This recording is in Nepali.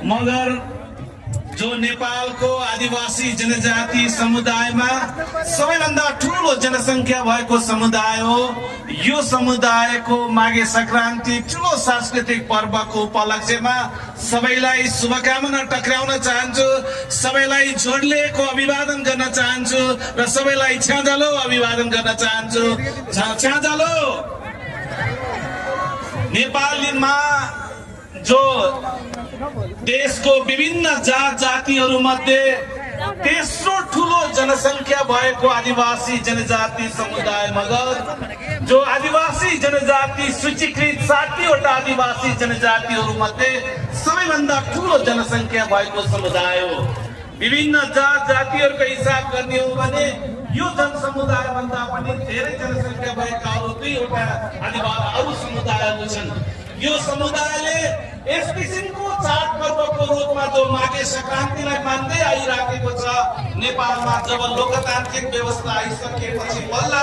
मगर जो नेपालको आदिवासी जनजाति समुदायमा सबैभन्दा ठूलो जनसंख्या भएको समुदाय हो। यो समुदायको माघे संक्रान्ति ठूलो सांस्कृतिक पर्वको उपलक्ष्यमा सबैलाई शुभकामना टक्राउन चाहन्छु, सबैलाई जोडलेको अभिवादन गर्न चाहन्छु र सबैलाई छ्याजालो अभिवादन गर्न चाहन्छु। छ्याजालो। नेपालमा जो देशको विभिन्न जात जातिहरू मध्ये तेस्रो ठूलो जनसंख्या भएको आदिवासी जनजाति समुदाय मगर जो आदिवासी जनजाति सूचीकृत 60 वटा आदिवासी जनजातिहरू मध्ये सबैभन्दा ठूलो जनसंख्या भएको समुदाय हो। विभिन्न जात जातिहरूको हिसाब गर्ने हो भने यो जनसमुदाय भन्दा पनि धेरै जनसंख्या भएका अरु 2 वटा आदिवासी अरु समुदायहरू छन्। यो समुदायले यस किसिमको चाड पर्वको रूपमा जो माघे संक्रान्तिलाई मान्दै आइराखेको छ। नेपालमा जब लोकतान्त्रिक व्यवस्था आइसकेपछि बल्ल